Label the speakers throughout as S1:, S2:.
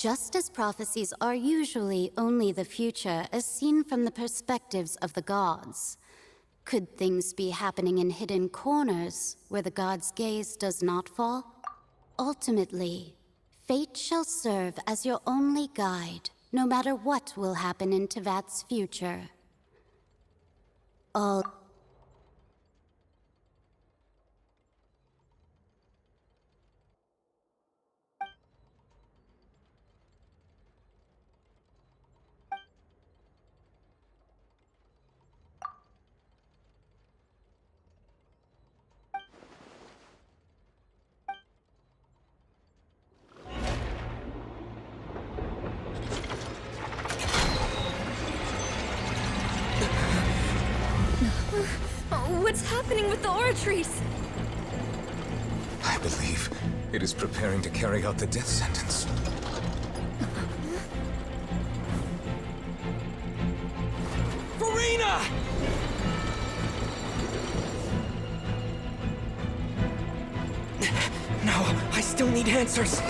S1: Just as prophecies are usually only the future as seen from the perspectives of the gods, could things be happening in hidden corners where the gods' gaze does not fall? Ultimately, fate shall serve as your only guide, no matter what will happen in Tevat's future. All
S2: What's happening with the aura trees?
S3: I believe it is preparing to carry out the death sentence. Farina! No, I still need answers.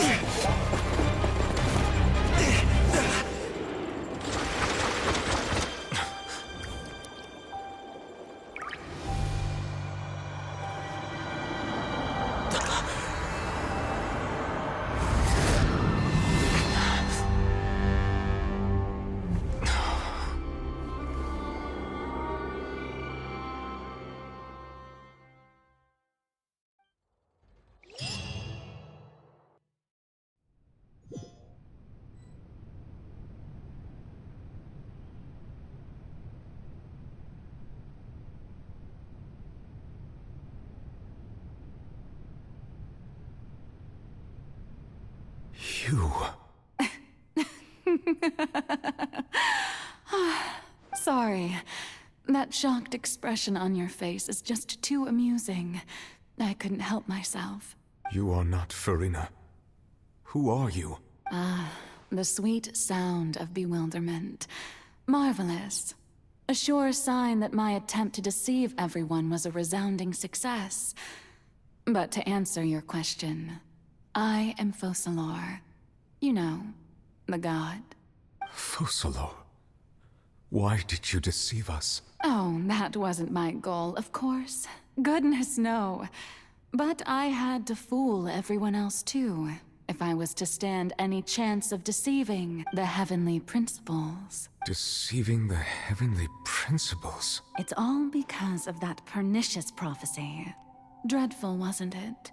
S3: You...
S4: Sorry. That shocked expression on your face is just too amusing. I couldn't help myself.
S3: You are not Farina. Who are you?
S4: The sweet sound of bewilderment. Marvelous. A sure sign that my attempt to deceive everyone was a resounding success. But to answer your question, I am Focalor. You know, the god.
S3: Focalor? Why did you deceive us?
S4: Oh, that wasn't my goal, of course. Goodness, no. But I had to fool everyone else too, if I was to stand any chance of deceiving the heavenly principles.
S3: Deceiving the heavenly principles?
S4: It's all because of that pernicious prophecy. Dreadful, wasn't it?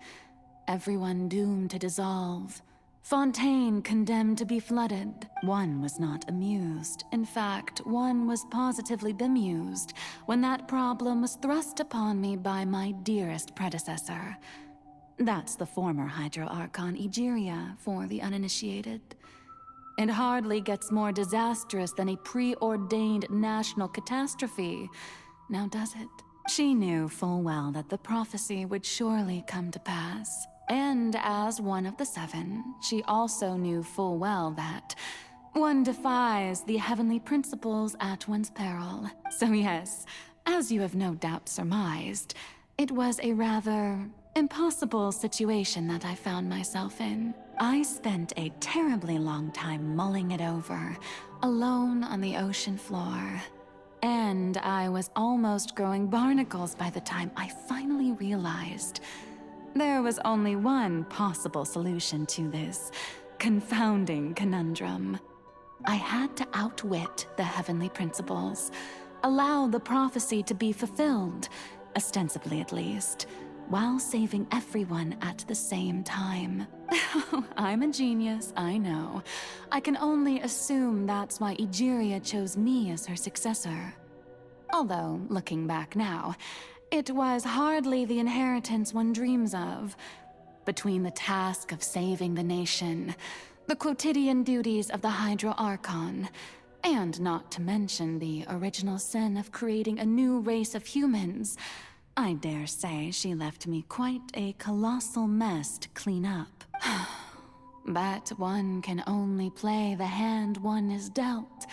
S4: Everyone doomed to dissolve. Fontaine condemned to be flooded. One was not amused. In fact, one was positively bemused when that problem was thrust upon me by my dearest predecessor. That's the former Hydro Archon Egeria for the uninitiated. It hardly gets more disastrous than a preordained national catastrophe, now does it? She knew full well that the prophecy would surely come to pass. And as one of the seven, she also knew full well that one defies the heavenly principles at one's peril. So yes, as you have no doubt surmised, it was a rather impossible situation that I found myself in. I spent a terribly long time mulling it over, alone on the ocean floor. And I was almost growing barnacles by the time I finally realized there was only one possible solution to this confounding conundrum. I had to outwit the heavenly principles, allow the prophecy to be fulfilled, ostensibly at least, while saving everyone at the same time. I'm a genius, I know. I can only assume that's why Egeria chose me as her successor. Although, looking back now, it was hardly the inheritance one dreams of. Between the task of saving the nation, the quotidian duties of the Hydro Archon, and not to mention the original sin of creating a new race of humans, I dare say she left me quite a colossal mess to clean up. But one can only play the hand one is dealt.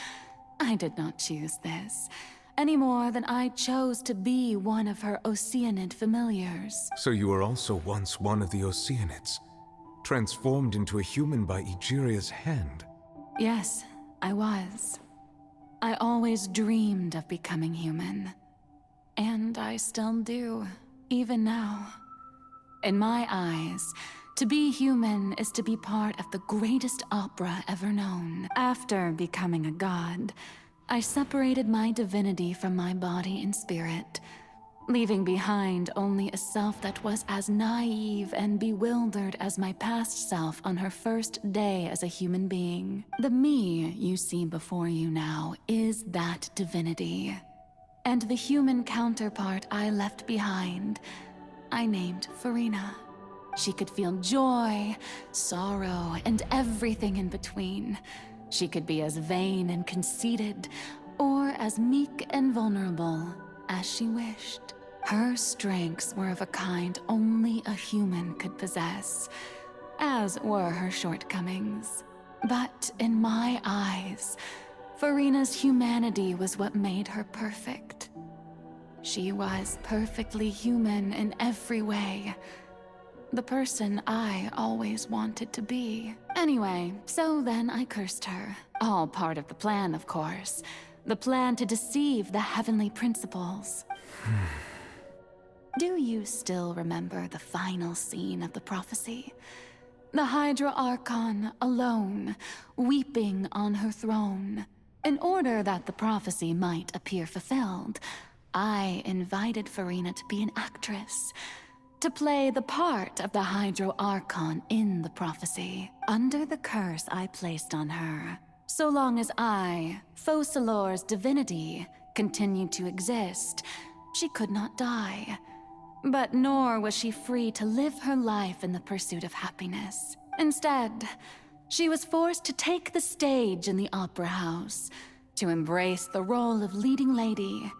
S4: I did not choose this, any more than I chose to be one of her Oceanid familiars.
S3: So you were also once one of the Oceanids. transformed into a human by Egeria's hand.
S4: Yes, I was. I always dreamed of becoming human. And I still do, even now. In my eyes, to be human is to be part of the greatest opera ever known. After becoming a god, I separated my divinity from my body and spirit, leaving behind only a self that was as naive and bewildered as my past self on her first day as a human being. The me you see before you now is that divinity. And the human counterpart I left behind, I named Farina. She could feel joy, sorrow, and everything in between. She could be as vain and conceited, or as meek and vulnerable as she wished. Her strengths were of a kind only a human could possess, as were her shortcomings. But in my eyes, Farina's humanity was what made her perfect. She was perfectly human in every way. The person I always wanted to be. Anyway, so then I cursed her. All part of the plan, of course. The plan to deceive the heavenly principles. Do you still remember the final scene of the prophecy? The Hydra Archon, alone, weeping on her throne. In order that the prophecy might appear fulfilled, I invited Farina to be an actress, to play the part of the Hydra Archon in the prophecy, under the curse I placed on her. So long as I, Focalor's divinity, continued to exist, she could not die. But nor was she free to live her life in the pursuit of happiness. Instead, she was forced to take the stage in the opera house, to embrace the role of leading lady,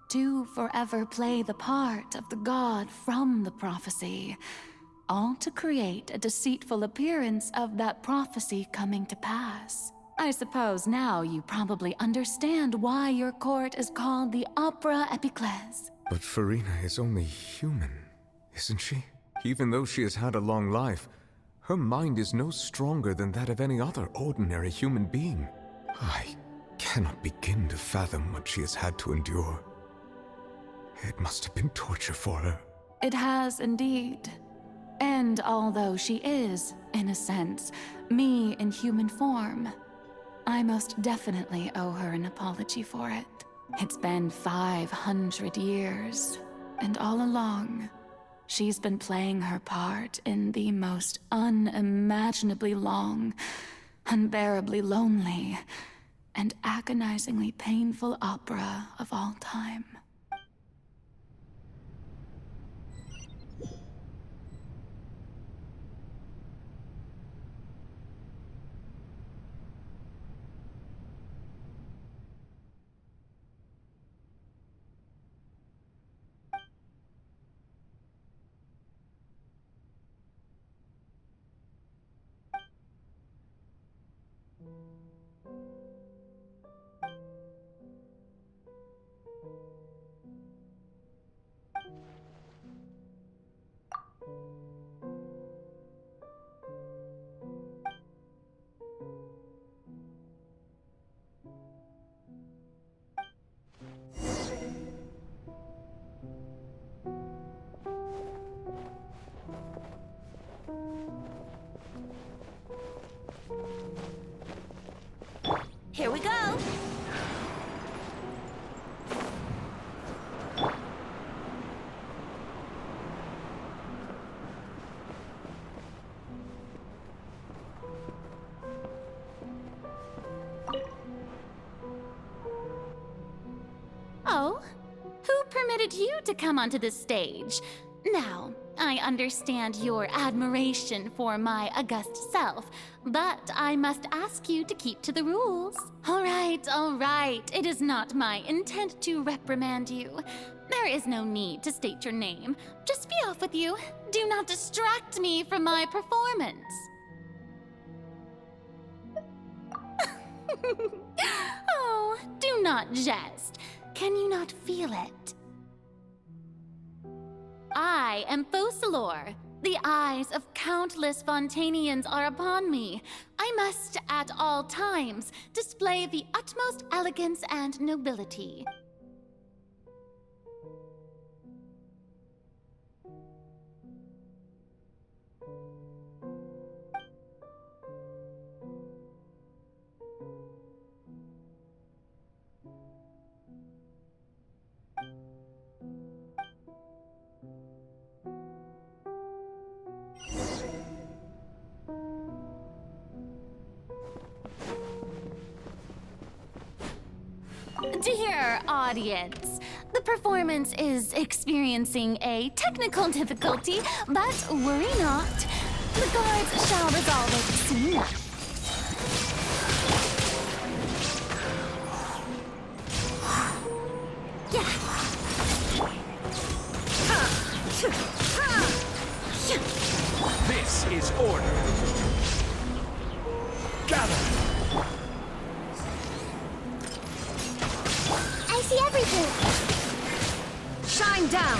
S4: to forever play the part of the god from the prophecy, all to create a deceitful appearance of that prophecy coming to pass. I suppose now you probably understand why your court is called the Opera Epiclese.
S3: But Farina is only human, isn't she? Even though she has had a long life, her mind is no stronger than that of any other ordinary human being. I cannot begin to fathom what she has had to endure. It must have been torture for her.
S4: It has indeed. And although she is, in a sense, me in human form, I most definitely owe her an apology for it. It's been 500 years, and all along, she's been playing her part in the most unimaginably long, unbearably lonely, and agonizingly painful opera of all time.
S2: Here we go!
S1: Oh? Who permitted you to come onto the stage? Now, I understand your admiration for my august self, but I must ask you to keep to the rules. All right. It is not my intent to reprimand you. There is no need to state your name. Just be off with you. Do not distract me from my performance. Oh, do not jest. Can you not feel it? I am Focalor,
S4: The eyes of countless Fontanians are upon me. I must, at all times, display the utmost elegance and nobility. Dear audience, the performance is experiencing a technical difficulty, but worry not. The guards shall resolve it soon enough.
S5: This is order. Gather.
S2: I see everything!
S6: Shine down!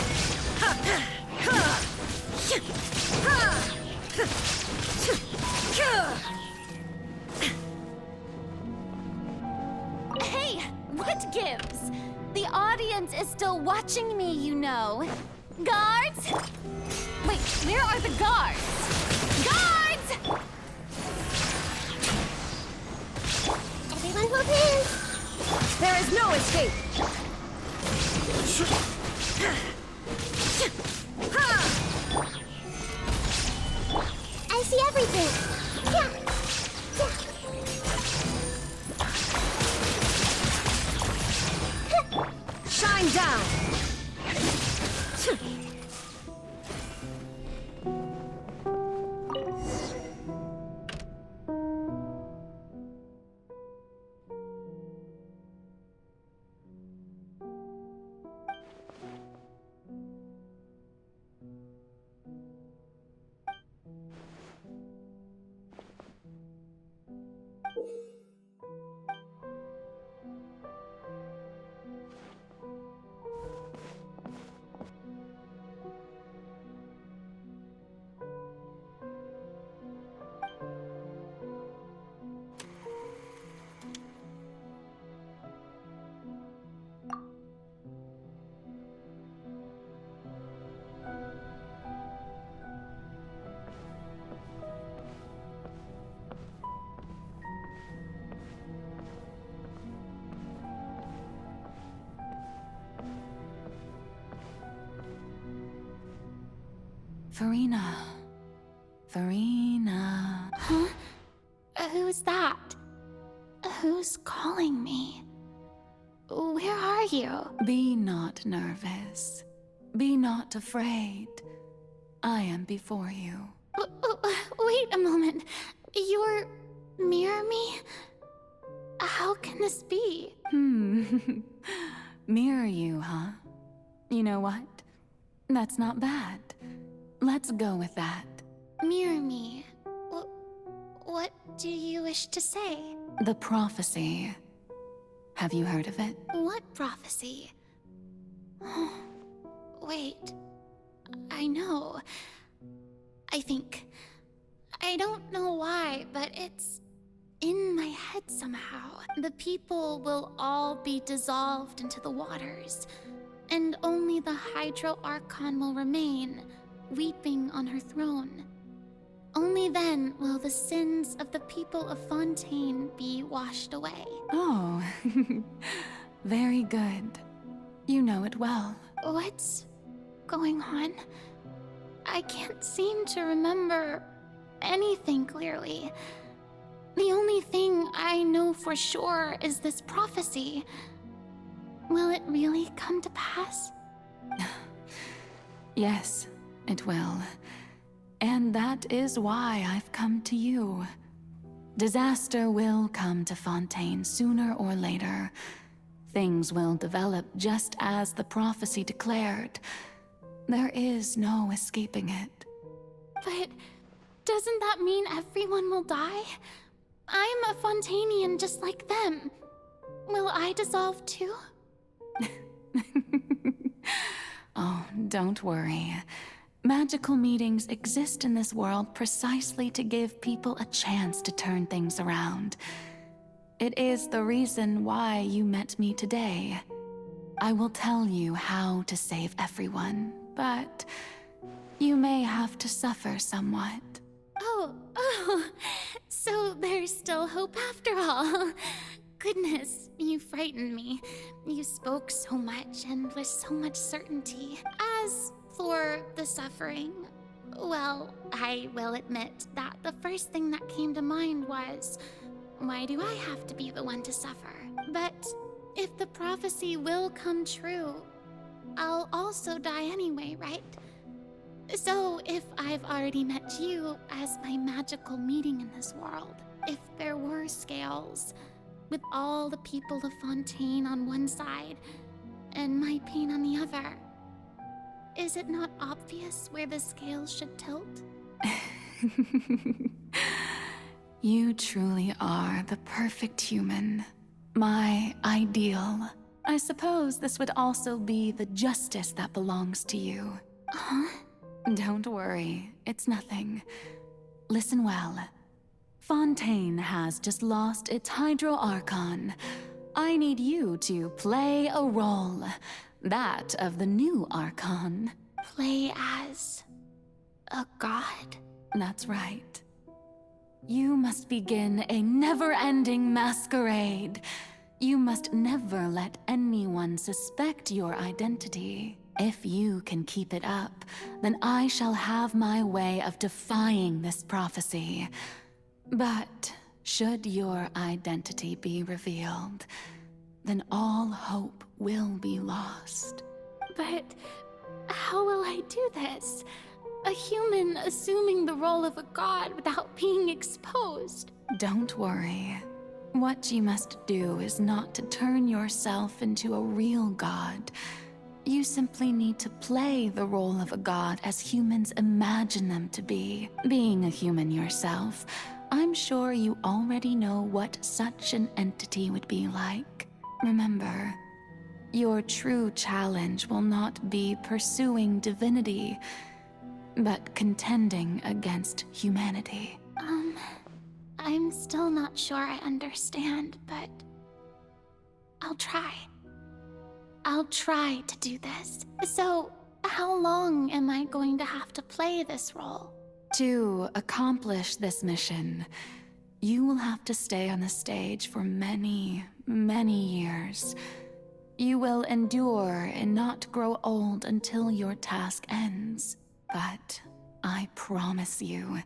S4: Hey, what gives? The audience is still watching me, you know. Guards? Wait, where are the guards? Guards!
S2: Everyone hold hands!
S6: There is no escape!
S2: I see everything!
S6: Shine down!
S4: Farina. Farina.
S1: Huh? Who's that? Who's calling me? Where are you?
S4: Be not nervous. Be not afraid. I am before you.
S1: Wait a moment. You're near me? How can this be?
S4: Mirror you, huh? You know what? That's not bad. Let's go with that.
S1: Mirror me. What do you wish to say?
S4: The prophecy. Have you heard of it?
S1: What prophecy? Wait. I know. I think. I don't know why, but it's in my head somehow. The people will all be dissolved into the waters, and only the Hydro Archon will remain, weeping on her throne. Only then will the sins of the people of Fontaine be washed away.
S4: Oh, very good. You know it well.
S1: What's going on? I can't seem to remember anything clearly. The only thing I know for sure is this prophecy. Will it really come to pass?
S4: Yes, it will. And that is why I've come to you. Disaster will come to Fontaine sooner or later. Things will develop just as the prophecy declared. There is no escaping it.
S1: But doesn't that mean everyone will die? I'm a Fontainian just like them. Will I dissolve too?
S4: Oh, don't worry. Magical meetings exist in this world precisely to give people a chance to turn things around. It is the reason why you met me today. I will tell you how to save everyone, but you may have to suffer somewhat.
S1: Oh, so there's still hope after all. Goodness, you frightened me. You spoke so much and with so much certainty. As for the suffering, well, I will admit that the first thing that came to mind was, why do I have to be the one to suffer? But if the prophecy will come true, I'll also die anyway, right? So if I've already met you as my magical meeting in this world, if there were scales, with all the people of Fontaine on one side and my pain on the other, is it not obvious where the scales should tilt?
S4: You truly are the perfect human. My ideal. I suppose this would also be the justice that belongs to you.
S1: Huh?
S4: Don't worry, it's nothing. Listen well. Fontaine has just lost its Hydro Archon. I need you to play a role. That of the new Archon.
S1: Play as a god?
S4: That's right. You must begin a never-ending masquerade. You must never let anyone suspect your identity. If you can keep it up, then I shall have my way of defying this prophecy. But should your identity be revealed, then all hope will be lost.
S1: But how will I do this? A human assuming the role of a god without being exposed.
S4: Don't worry. What you must do is not to turn yourself into a real god. You simply need to play the role of a god as humans imagine them to be. Being a human yourself, I'm sure you already know what such an entity would be like. Remember, your true challenge will not be pursuing divinity, but contending against humanity.
S1: I'm still not sure I understand, but I'll try. I'll try to do this. So, how long am I going to have to play this role?
S4: To accomplish this mission, you will have to stay on the stage for many, many years. You will endure and not grow old until your task ends. But I promise you,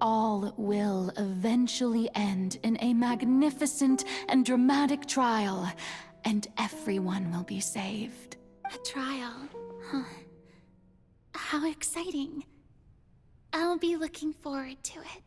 S4: all will eventually end in a magnificent and dramatic trial, and everyone will be saved.
S1: A trial? Huh. How exciting. I'll be looking forward to it.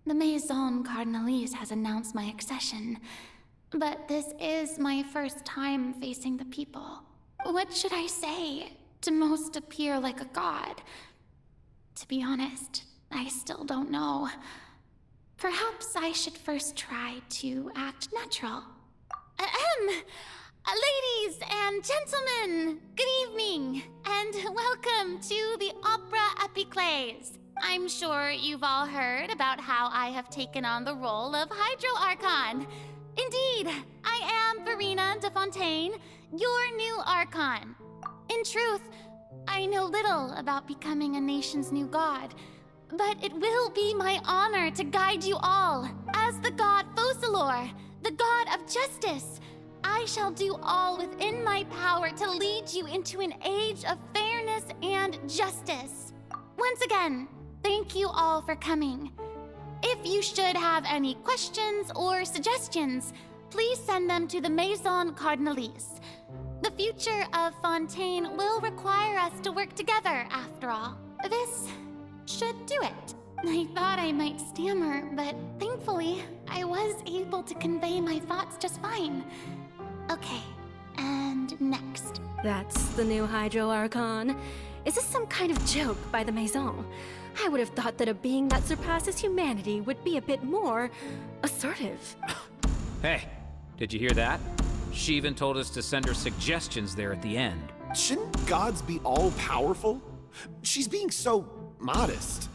S1: The Maison Cardinalise has announced my accession, but this is my first time facing the people. What should I say to most appear like a god? To be honest, I still don't know. Perhaps I should first try to act natural. Ladies and gentlemen, good evening, and welcome to the Opera Epiclese. I'm sure you've all heard about how I have taken on the role of Hydro Archon. Indeed, I am Verena de Fontaine, your new Archon. In truth, I know little about becoming a nation's new god, but it will be my honor to guide you all. As the god Focalor, the god of justice, I shall do all within my power to lead you into an age of fairness and justice. Once again, thank you all for coming. If you should have any questions or suggestions, please send them to the Maison Cardinalise. The future of Fontaine will require us to work together, after all. This should do it. I thought I might stammer, but thankfully, I was able to convey my thoughts just fine. Okay, and next.
S6: That's the new Hydro Archon. Is this some kind of joke by the Maison? I would have thought that a being that surpasses humanity would be a bit more assertive.
S5: Hey, did you hear that? She even told us to send her suggestions there at the end.
S7: Shouldn't gods be all-powerful? She's being so modest.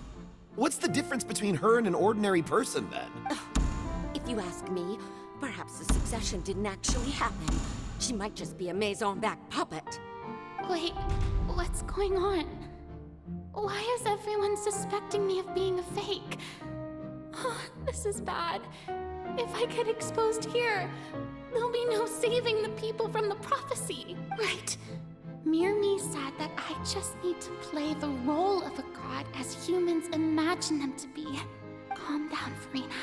S7: What's the difference between her and an ordinary person, then?
S8: If you ask me, perhaps the succession didn't actually happen. She might just be a Maison-backed puppet.
S1: Wait, what's going on? Why is everyone suspecting me of being a fake? Oh, this is bad. If I get exposed here, there'll be no saving the people from the prophecy. Right. Mirmi said that I just need to play the role of a god as humans imagine them to be. Calm down, Farina.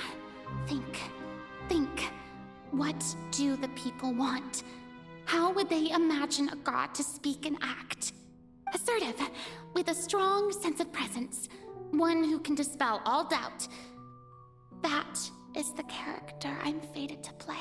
S1: Think. What do the people want? How would they imagine a god to speak and act? Assertive, with a strong sense of presence. One who can dispel all doubt. That is the character I'm fated to play.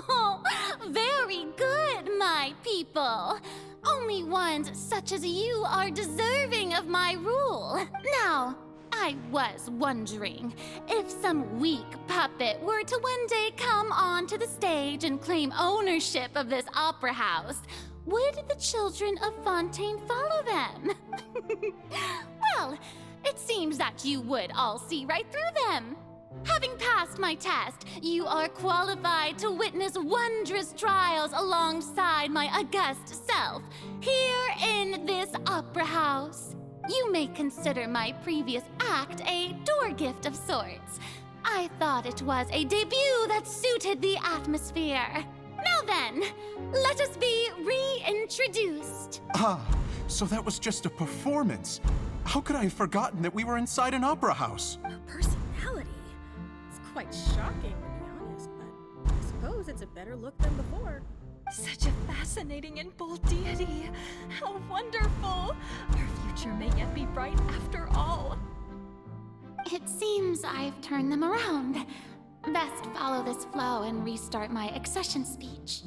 S1: Oh, very good, my people. Only ones such as you are deserving of my rule. Now, I was wondering if some weak puppet were to one day come onto the stage and claim ownership of this opera house, would the children of Fontaine follow them? Well, it seems that you would all see right through them. Having passed my test, you are qualified to witness wondrous trials alongside my august self, here in this opera house. You may consider my previous act a door gift of sorts. I thought it was a debut that suited the atmosphere. Now then, let us be reintroduced.
S9: Ah, so that was just a performance. How could I have forgotten that we were inside an opera house?
S10: A personality? It's quite shocking, to be honest, but I suppose it's a better look than before.
S11: Such a fascinating and bold deity. How wonderful! Our future may yet be bright after all.
S1: It seems I've turned them around. Best follow this flow and restart my accession speech.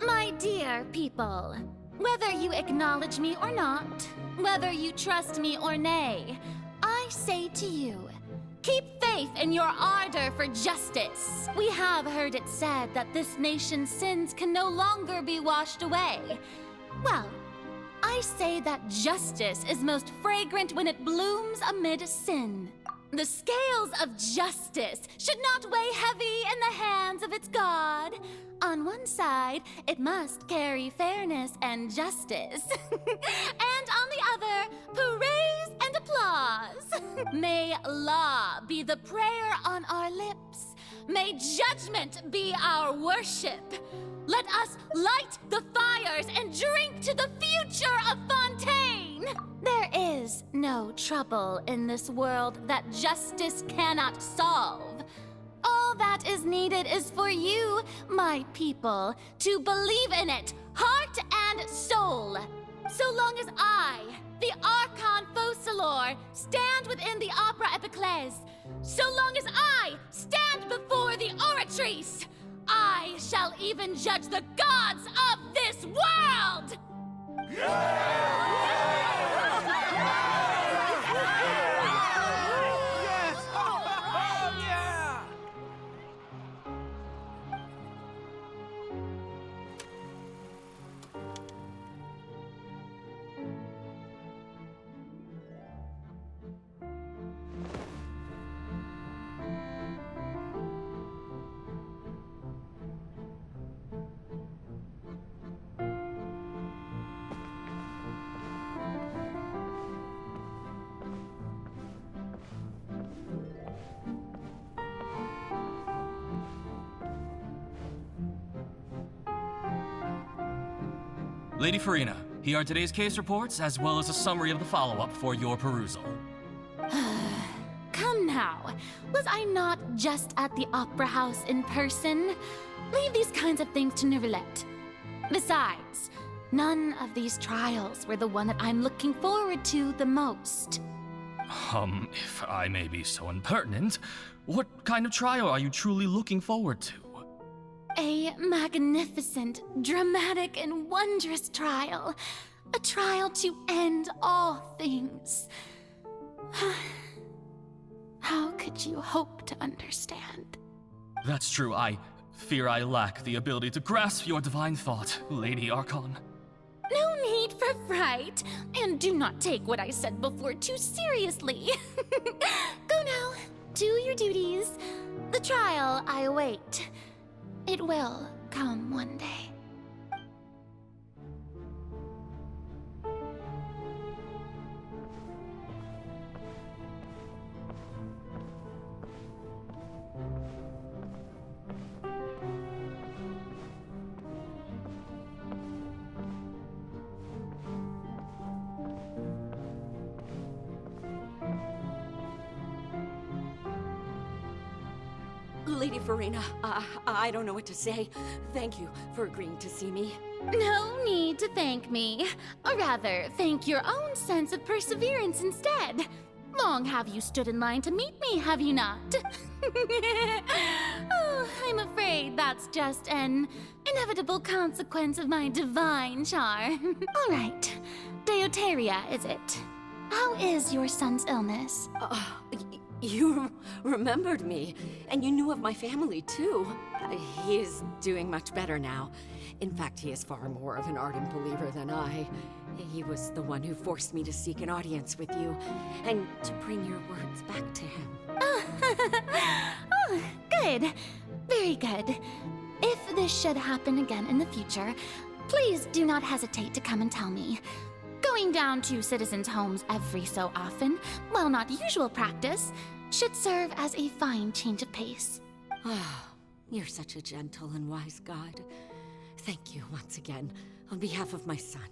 S1: My dear people, whether you acknowledge me or not, whether you trust me or nay, I say to you, keep faith in your ardor for justice. We have heard it said that this nation's sins can no longer be washed away. Well, I say that justice is most fragrant when it blooms amid sin. The scales of justice should not weigh heavy in the hands of its God. On one side, it must carry fairness and justice. And on the other, praise and applause. May law be the prayer on our lips. May judgment be our worship. Let us light the fires and drink to the future of Fontaine. There is no trouble in this world that justice cannot solve. All that is needed is for you, my people, to believe in it, heart and soul. So long as I, the Archon Focalor, stand within the Opera Epiclese, so long as I stand before the Oratrice, I shall even judge the gods of this world!
S12: Lady Farina, here are today's case reports, as well as a summary of the follow-up for your perusal.
S4: Come now. Was I not just at the Opera House in person? Leave these kinds of things to Neuvillette. Besides, none of these trials were the one that I'm looking forward to the most.
S12: If I may be so impertinent, what kind of trial are you truly looking forward to?
S4: A magnificent, dramatic, and wondrous trial. A trial to end all things. How could you hope to understand?
S12: That's true. I fear I lack the ability to grasp your divine thought, Lady Archon.
S4: No need for fright, and do not take what I said before too seriously. Go now, do your duties. The trial I await. It will come one day.
S8: Lady Farina, I don't know what to say. Thank you for agreeing to see me.
S4: No need to thank me. Or rather, thank your own sense of perseverance instead. Long have you stood in line to meet me, have you not? Oh, I'm afraid that's just an inevitable consequence of my divine charm. All right, Deoteria, is it? How is your son's illness?
S8: You remembered me, and you knew of my family, too. He is doing much better now. In fact, he is far more of an ardent believer than I. He was the one who forced me to seek an audience with you, and to bring your words back to him.
S4: Oh, good. Very good. If this should happen again in the future, please do not hesitate to come and tell me. Going down to citizens' homes every so often, while not usual practice, should serve as a fine change of pace.
S8: You're such a gentle and wise god. Thank you once again, on behalf of my son.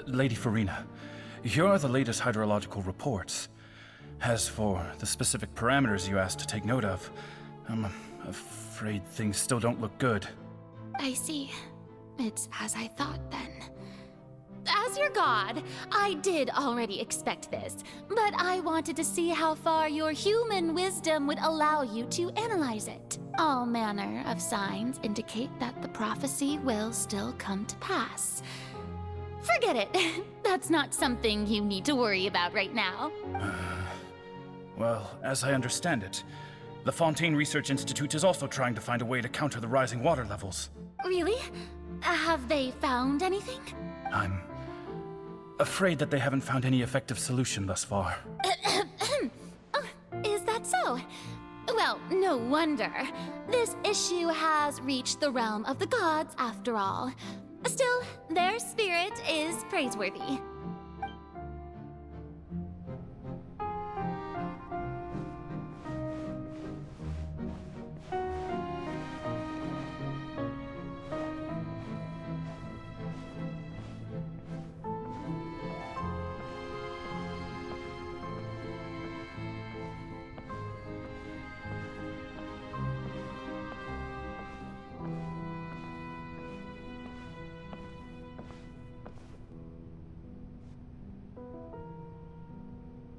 S13: Lady Farina, here are the latest hydrological reports. As for the specific parameters you asked to take note of, I'm afraid things still don't look good.
S4: I see. It's as I thought then. As your god, I did already expect this, but I wanted to see how far your human wisdom would allow you to analyze it. All manner of signs indicate that the prophecy will still come to pass. Forget it. That's not something you need to worry about right now.
S13: Well, as I understand it, the Fontaine Research Institute is also trying to find a way to counter the rising water levels.
S4: Really? Have they found anything?
S13: I'm afraid that they haven't found any effective solution thus far.
S4: Oh, is that so? Well, no wonder. This issue has reached the realm of the gods, after all. Still, their spirit is praiseworthy.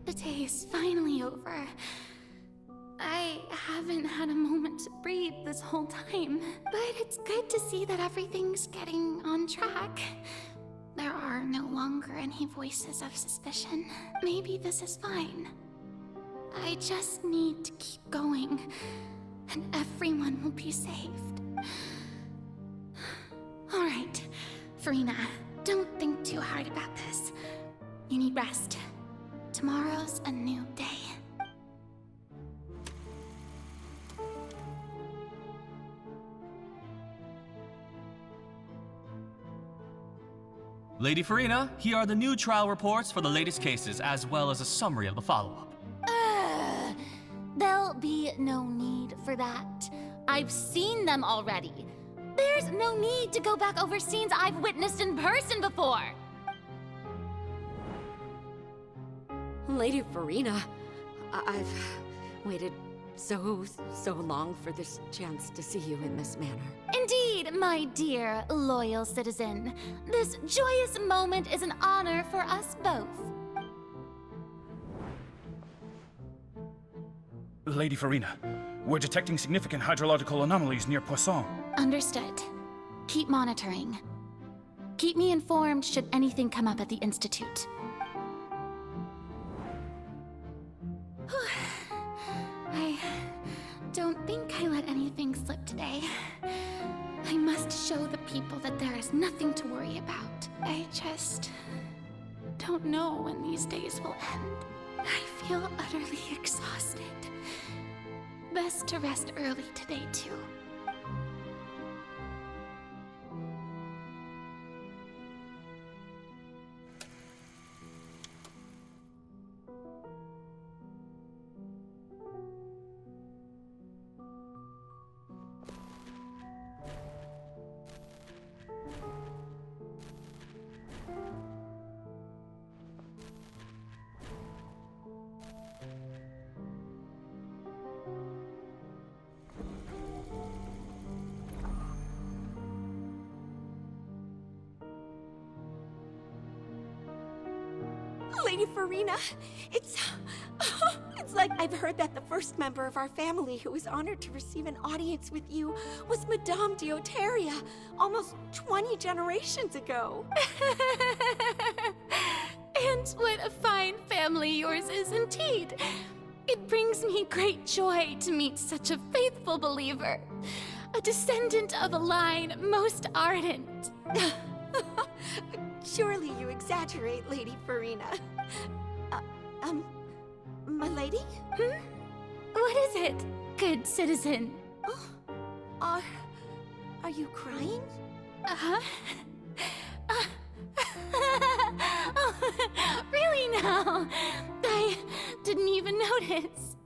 S4: The day is finally over. I haven't had a moment to breathe this whole time, but it's good to see that everything's getting on track. There are no longer any voices of suspicion. Maybe this is fine. I just need to keep going, and everyone will be saved. All right, Farina, don't think too hard about this. You need rest.
S1: Tomorrow's a new day.
S12: Lady Farina, here are the new trial reports for the latest cases, as well as a summary of the follow-up.
S1: There'll be no need for that. I've seen them already. There's no need to go back over scenes I've witnessed in person before.
S8: Lady Farina, I've waited so long for this chance to see you in this manner.
S1: Indeed, my dear, loyal citizen. This joyous moment is an honor for us both.
S13: Lady Farina, we're detecting significant hydrological anomalies near Poisson.
S1: Understood. Keep monitoring. Keep me informed should anything come up at the Institute. I don't think I let anything slip today. I must show the people that there is nothing to worry about. I just don't know when these days will end. I feel utterly exhausted. Best to rest early today, too.
S8: Lady Farina, it's like I've heard that the first member of our family who was honored to receive an audience with you was Madame Dioteria, almost 20 generations ago.
S1: And what a fine family yours is indeed. It brings me great joy to meet such a faithful believer, a descendant of a line most ardent.
S8: Surely you exaggerate, Lady Farina. My lady?
S1: What is it, good citizen?
S8: Oh, are you crying?
S1: Uh-huh. Really now? I didn't even notice.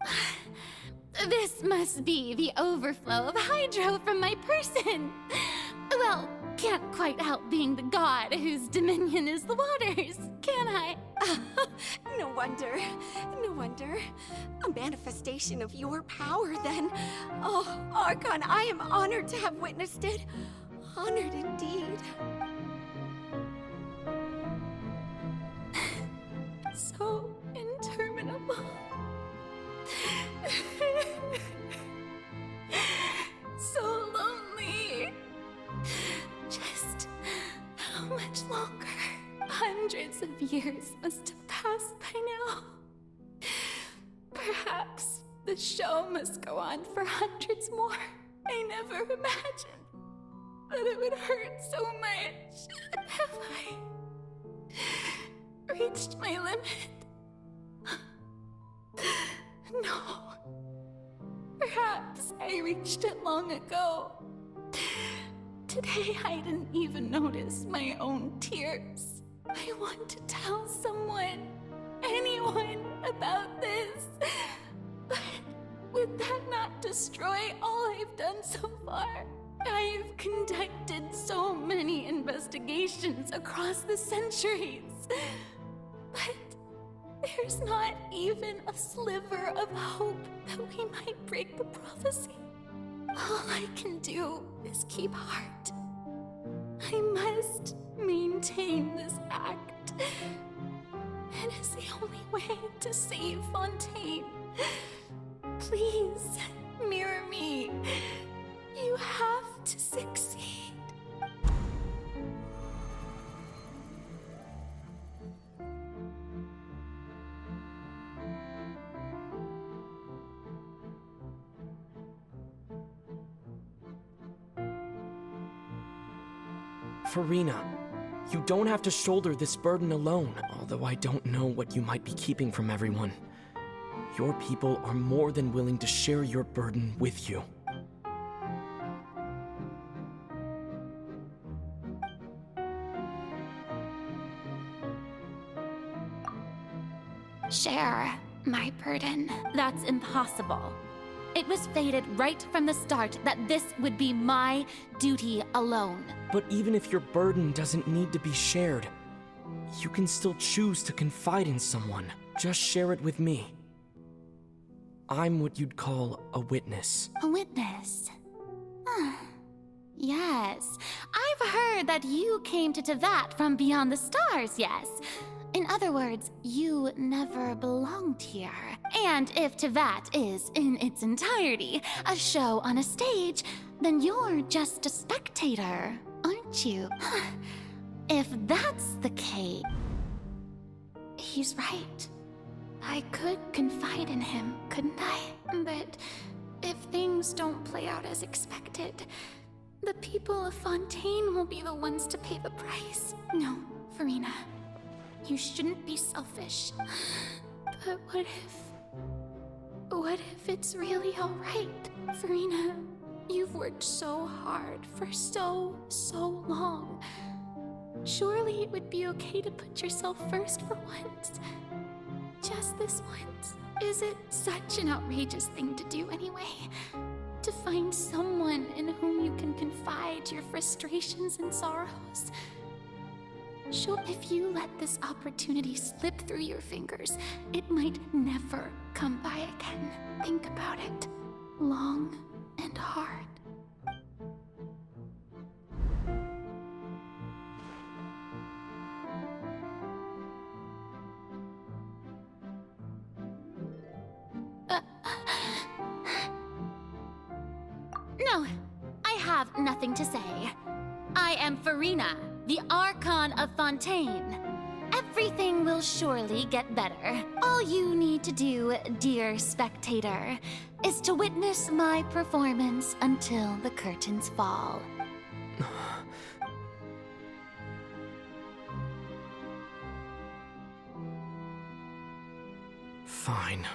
S1: This must be the overflow of hydro from my person. Well, can't quite help being the god whose dominion is the waters, can I?
S8: No wonder. No wonder. A manifestation of your power, then. Oh, Archon, I am honored to have witnessed it. Honored indeed.
S1: So interminable. So lonely. Just how much longer? Hundreds of years must have passed by now. Perhaps the show must go on for hundreds more. I never imagined that it would hurt so much. Have I reached my limit? No. Perhaps I reached it long ago. Today I didn't even notice my own tears. I want to tell someone, anyone, about this. But would that not destroy all I've done so far? I've conducted so many investigations across the centuries. But there's not even a sliver of hope that we might break the prophecy. All I can do is keep heart. I must maintain this act. It is the only way to save Fontaine. Please, mirror me. You have to succeed.
S14: Farina, You don't have to shoulder this burden alone, although I don't know what you might be keeping from everyone. Your people are more than willing to share your burden with you.
S15: Share my burden. That's impossible. It was fated right from the start that this would be my duty alone.
S14: But even if your burden doesn't need to be shared, you can still choose to confide in someone. Just share it with me. I'm what you'd call a witness.
S15: A witness? Yes. I've heard that you came to Tevat from beyond the stars, yes. In other words, you never belonged here. And if Tevat is, in its entirety, a show on a stage, then you're just a spectator, aren't you? If that's the case... He's right. I could confide in him, couldn't I? But if things don't play out as expected, the people of Fontaine will be the ones to pay the price. No, Farina. You shouldn't be selfish. But what if it's really alright? Farina, you've worked so hard for so long. Surely it would be okay to put yourself first for once. Just this once. Is it such an outrageous thing to do anyway? To find someone in whom you can confide your frustrations and sorrows? Sure, if you let this opportunity slip through your fingers, it might never come by again. Think about it. Long and hard. No, I have nothing to say. I am Farina, the Archon of Fontaine. Everything will surely get better. All you need to do, dear spectator, is to witness my performance until the curtains fall.
S14: Fine.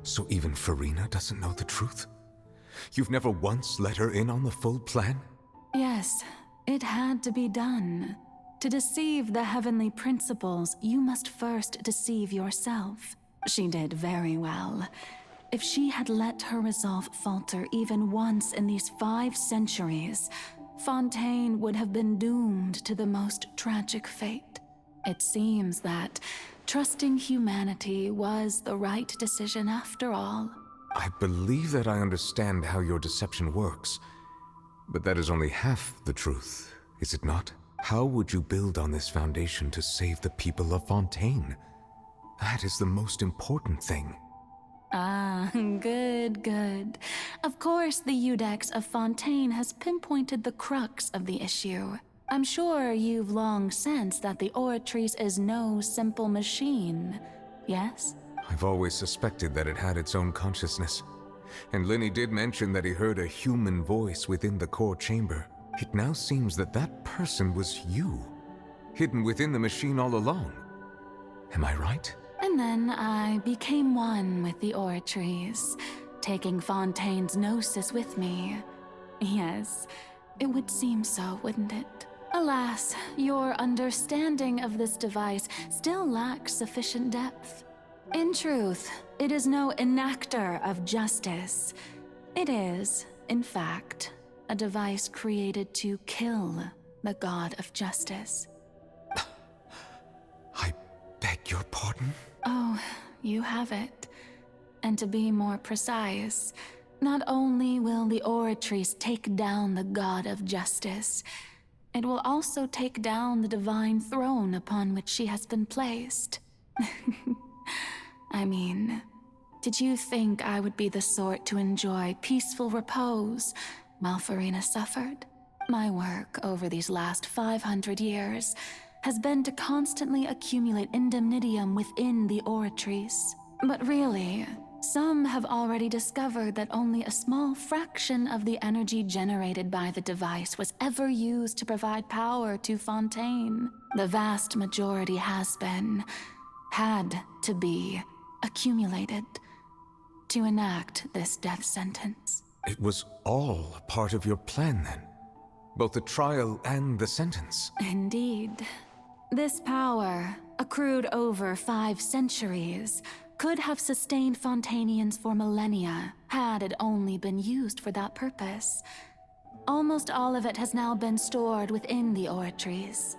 S3: So even Farina doesn't know the truth? You've never once let her in on the full plan?
S4: Yes, it had to be done. To deceive the heavenly principles, you must first deceive yourself. She did very well. If she had let her resolve falter even once in these 5 centuries, Fontaine would have been doomed to the most tragic fate. It seems that trusting humanity was the right decision after all.
S3: I believe that I understand how your deception works, but that is only half the truth, is it not? How would you build on this foundation to save the people of Fontaine? That is the most important thing.
S4: Ah, good. Of course, the Iudex of Fontaine has pinpointed the crux of the issue. I'm sure you've long sensed that the Oratrice is no simple machine, yes?
S3: I've always suspected that it had its own consciousness. And Lenny did mention that he heard a human voice within the core chamber. It now seems that that person was you, hidden within the machine all along. Am I right?
S4: And then I became one with the Oratrice, taking Fontaine's gnosis with me. Yes, it would seem so, wouldn't it? Alas, your understanding of this device still lacks sufficient depth. In truth, it is no enactor of justice. It is, in fact, a device created to kill the god of justice.
S3: I beg your pardon?
S4: Oh, you have it. And to be more precise, not only will the Oratrice take down the god of justice, it will also take down the divine throne upon which she has been placed. I mean, did you think I would be the sort to enjoy peaceful repose while Farina suffered? My work over these last 500 years has been to constantly accumulate indemnitium within the Oratrice. But really, some have already discovered that only a small fraction of the energy generated by the device was ever used to provide power to Fontaine. The vast majority had to be, accumulated to enact this death sentence.
S3: It was all part of your plan, then? Both the trial and the sentence?
S4: Indeed. This power, accrued over 5 centuries, could have sustained Fontainians for millennia, had it only been used for that purpose. Almost all of it has now been stored within the Oratrice.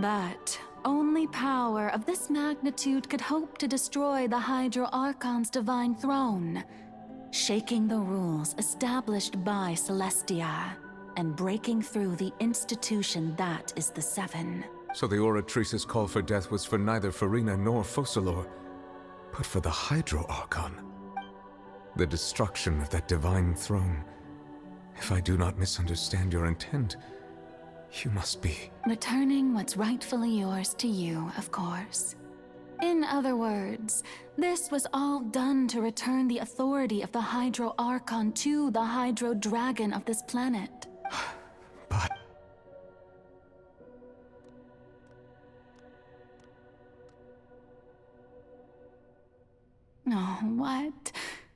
S4: But only power of this magnitude could hope to destroy the Hydro Archon's divine throne, shaking the rules established by Celestia, and breaking through the institution that is the Seven.
S3: So the Oratrice's call for death was for neither Farina nor Focalor, but for the Hydro Archon. The destruction of that divine throne. If I do not misunderstand your intent, you must be...
S4: returning what's rightfully yours to you, of course. In other words, this was all done to return the authority of the Hydro Archon to the Hydro Dragon of this planet.
S3: But...
S4: Oh, what?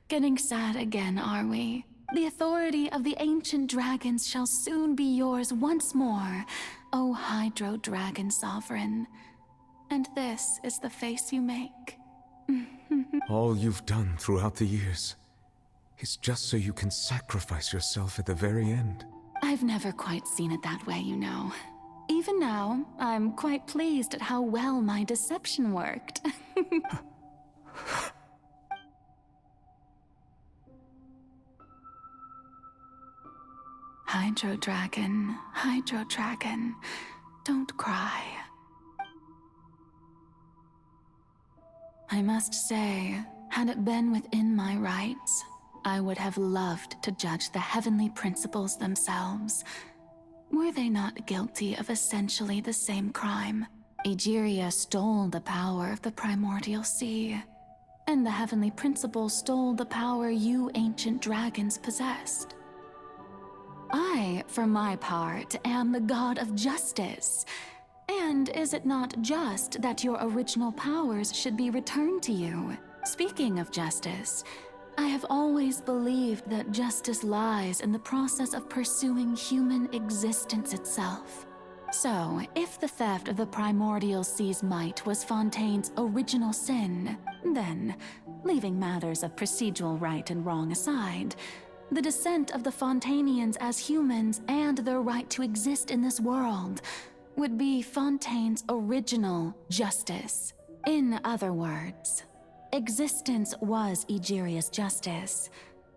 S4: Getting sad again, are we? The authority of the ancient dragons shall soon be yours once more, O Hydro Dragon Sovereign. And this is the face you make.
S3: all you've done throughout the years is just so you can sacrifice yourself at the very end.
S4: I've never quite seen it that way, you know. Even now, I'm quite pleased at how well my deception worked. Hydro Dragon, don't cry. I must say, had it been within my rights, I would have loved to judge the heavenly principles themselves. Were they not guilty of essentially the same crime? Egeria stole the power of the primordial sea, and the heavenly principles stole the power you ancient dragons possessed. I, for my part, am the god of justice. And is it not just that your original powers should be returned to you? Speaking of justice, I have always believed that justice lies in the process of pursuing human existence itself. So, if the theft of the primordial sea's might was Fontaine's original sin, then, leaving matters of procedural right and wrong aside, the descent of the Fontainians as humans and their right to exist in this world would be Fontaine's original justice. In other words, existence was Egeria's justice,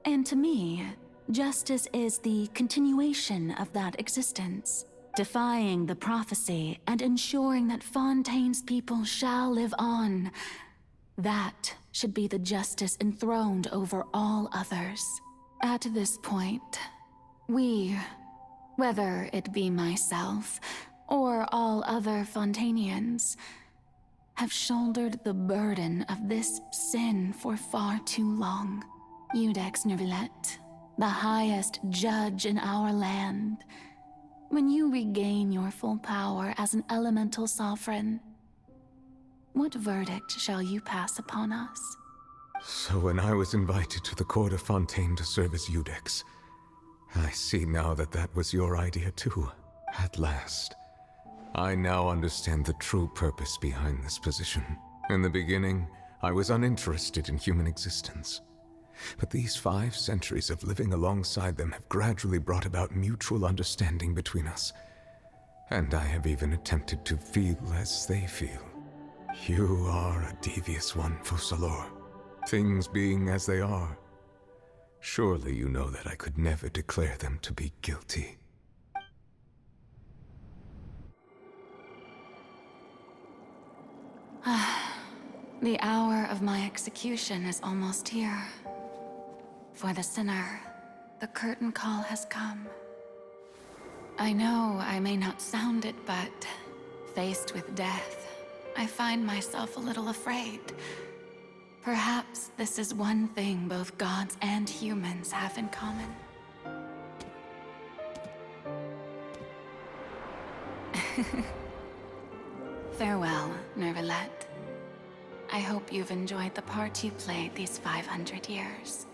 S4: and to me, justice is the continuation of that existence, defying the prophecy and ensuring that Fontaine's people shall live on. That should be the justice enthroned over all others. At this point, we, whether it be myself or all other Fontainians, have shouldered the burden of this sin for far too long. Iudex Nervillet, the highest judge in our land, when you regain your full power as an elemental sovereign, what verdict shall you pass upon us?
S3: So when I was invited to the court of Fontaine to serve as Iudex, I see now that that was your idea too. At last. I now understand the true purpose behind this position. In the beginning, I was uninterested in human existence. But these 5 centuries of living alongside them have gradually brought about mutual understanding between us. And I have even attempted to feel as they feel. You are a devious one, Focalor. Things being as they are, surely you know that I could never declare them to be guilty.
S4: The hour of my execution is almost here. For the sinner, the curtain call has come. I know I may not sound it, but Faced with death, I find myself a little afraid. Perhaps this is one thing both gods and humans have in common. Farewell, Nervalette. I hope you've enjoyed the part you played these 500 years.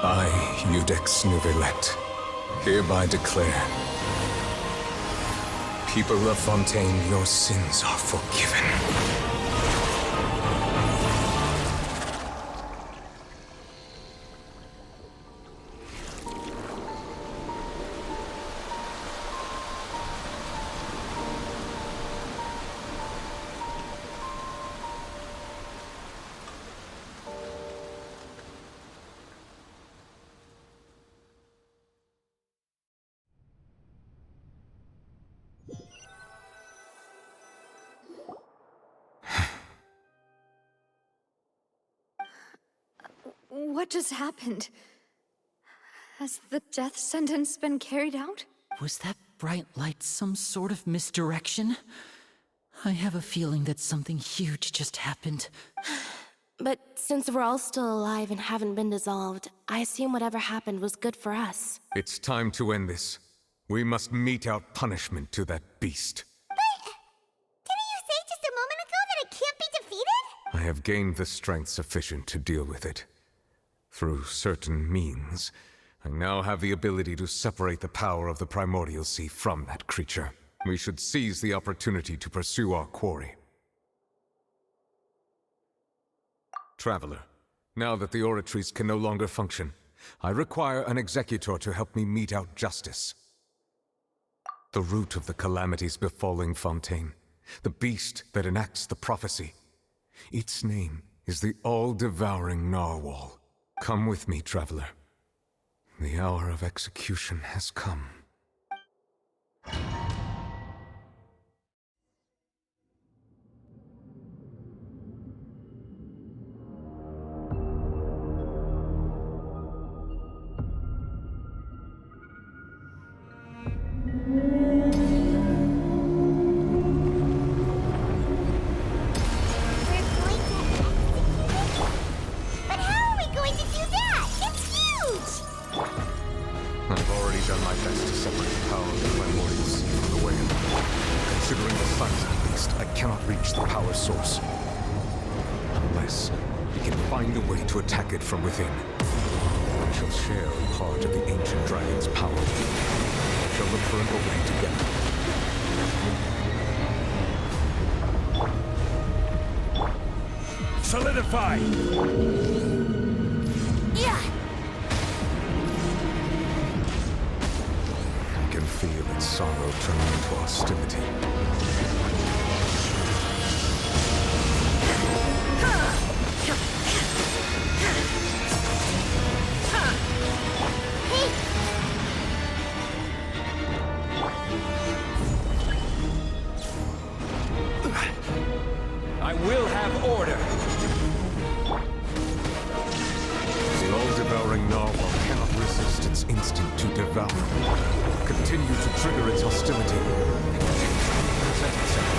S3: I, Iudex Nervalette, hereby declare, people of Fontaine, your sins are forgiven.
S6: What just happened? Has the death sentence been carried out?
S16: Was that bright light some sort of misdirection? I have a feeling that something huge just happened.
S2: But since we're all still alive and haven't been dissolved, I assume whatever happened was good for us.
S3: It's time to end this. We must mete out punishment to that beast.
S2: Didn't you say just a moment ago that it can't be defeated?
S3: I have gained the strength sufficient to deal with it. Through certain means, I now have the ability to separate the power of the Primordial Sea from that creature. We should seize the opportunity to pursue our quarry. Traveler, now that the oratories can no longer function, I require an executor to help me mete out justice. The root of the calamities befalling Fontaine, the beast that enacts the prophecy. Its name is the all-devouring Narwhal. Come with me, traveler. The hour of execution has come. From within. We shall share a part of the ancient dragon's power. We shall look for an opening together. Solidify! Yeah! I can feel it. sorrow turning into hostility.
S5: I will have order!
S3: The all-devouring narwhal cannot resist its instinct to devour. Continue to trigger its hostility. Present itself.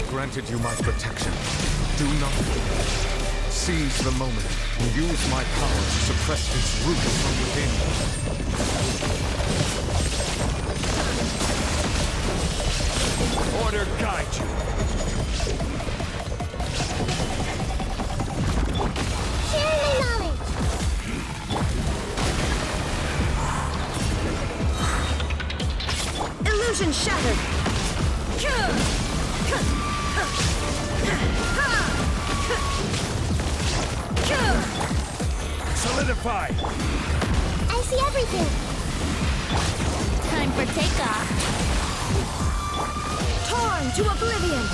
S3: Granted you my protection. Do not seize the moment and use my power to suppress its roots from within. Order guide you.
S17: Share my knowledge. Illusion shattered.
S5: Solidify!
S17: I see everything. Time for takeoff. Torn to oblivion.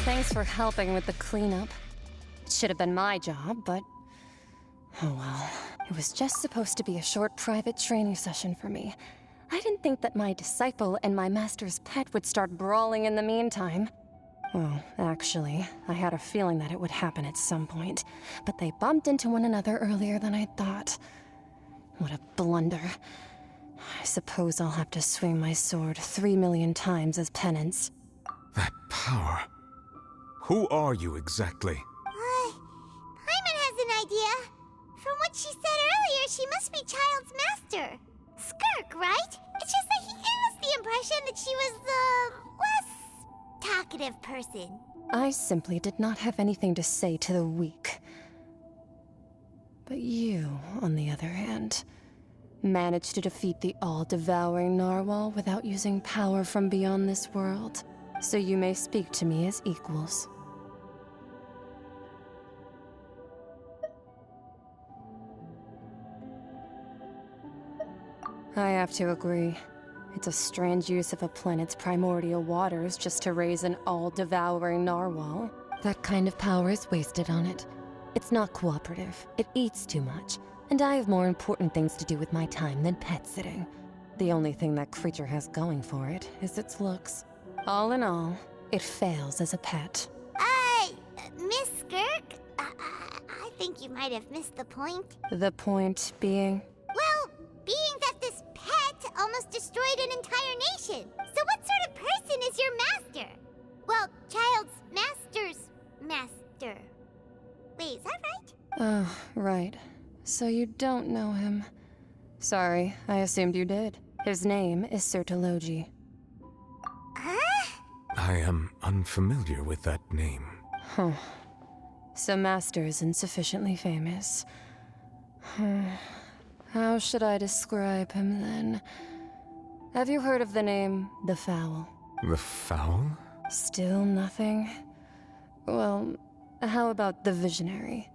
S6: Thanks for helping with the cleanup. It should have been my job, but... oh well. It was just supposed to be a short private training session for me. I didn't think that my disciple and my master's pet would start brawling in the meantime. Well, actually, I had a feeling that it would happen at some point, but they bumped into one another earlier than I thought. What a blunder. I suppose I'll have to swing my sword 3 million times as penance.
S3: That power. Who are you exactly?
S17: Paimon has an idea. From what she said earlier, she must be Child's master. Skirk, right? It's just that he gave us the impression that she was the less talkative person.
S6: I simply did not have anything to say to the weak. But you, on the other hand, managed to defeat the all-devouring narwhal without using power from beyond this world. So you may speak to me as equals. I have to agree. It's a strange use of a planet's primordial waters just to raise an all-devouring narwhal. That kind of power is wasted on it. It's not cooperative. It eats too much. And I have more important things to do with my time than pet sitting. The only thing that creature has going for it is its looks. All in all, it fails as a pet.
S17: Miss Skirk? I think you might have missed the point.
S6: The point being?
S17: Well, being that this pet almost destroyed an entire nation. So what sort of person is your master? Well, Child's master's master. Wait, is that right?
S6: Oh, right. So you don't know him. Sorry, I assumed you did. His name is Sertologi.
S3: I am unfamiliar with that name.
S6: Huh. So Master isn't sufficiently famous. How should I describe him then? Have you heard of the name The Fowl?
S3: The Fowl?
S6: Still nothing? Well, how about the Visionary?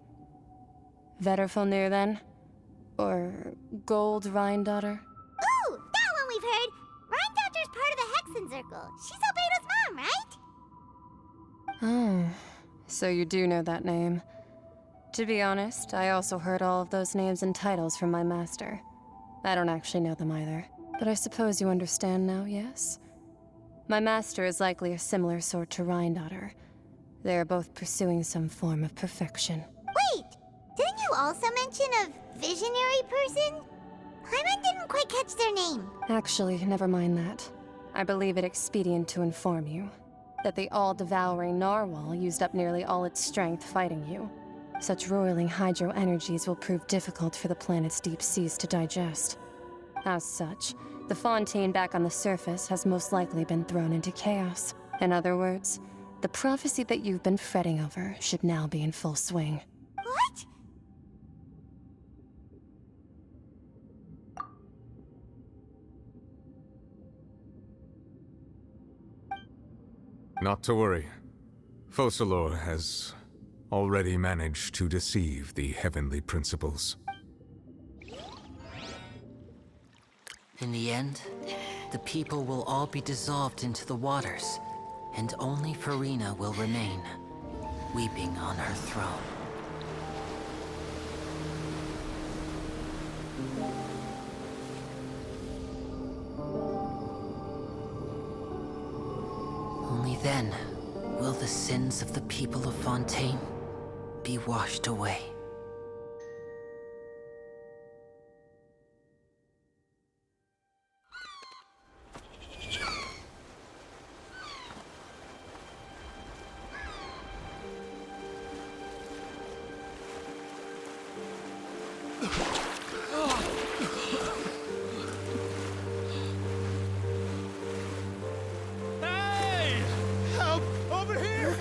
S6: Vetterfulnir then? Or Gold Rhindaughter?
S17: Ooh, that one we've heard! Rhindaughter's part of the Hexen Circle. She's Albedo's mom, right?
S6: Oh, so you do know that name. To be honest, I also heard all of those names and titles from my master. I don't actually know them either. But I suppose you understand now, yes? My master is likely a similar sort to Rhindaughter. They are both pursuing some form of perfection.
S17: Wait! Didn't you also mention a visionary person? Hyman didn't quite catch their name.
S6: Actually, never mind that. I believe it expedient to inform you that the all-devouring narwhal used up nearly all its strength fighting you. Such roiling hydro energies will prove difficult for the planet's deep seas to digest. As such, the Fontaine back on the surface has most likely been thrown into chaos. In other words, the prophecy that you've been fretting over should now be in full swing.
S17: What?
S3: Not to worry. Focalor has already managed to deceive the heavenly principles.
S16: In the end, the people will all be dissolved into the waters, and only Farina will remain, weeping on her throne. Only then will the sins of the people of Fontaine be washed away.
S18: Hey! Help! Over here!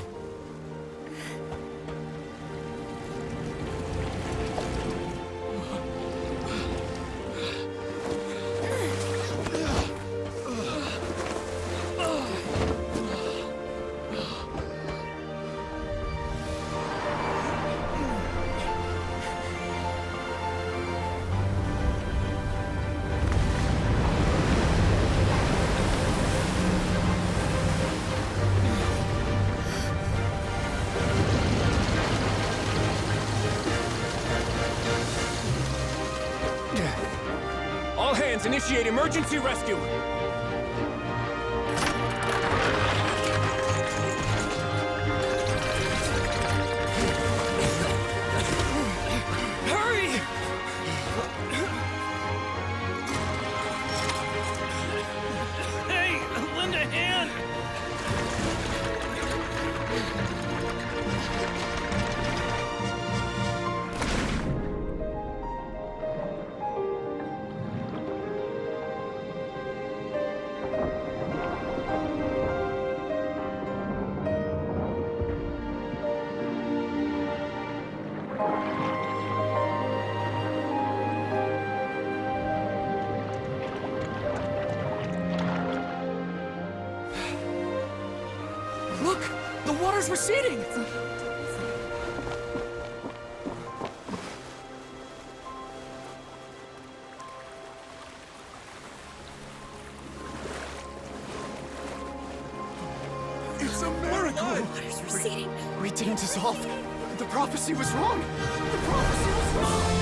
S19: All hands, initiate emergency rescue!
S18: Hurry! Hey, lend a hand!
S14: Look! The water's receding!
S9: It's a miracle!
S11: Water's receding.
S9: We didn't dissolve. The prophecy was wrong! The prophecy was wrong!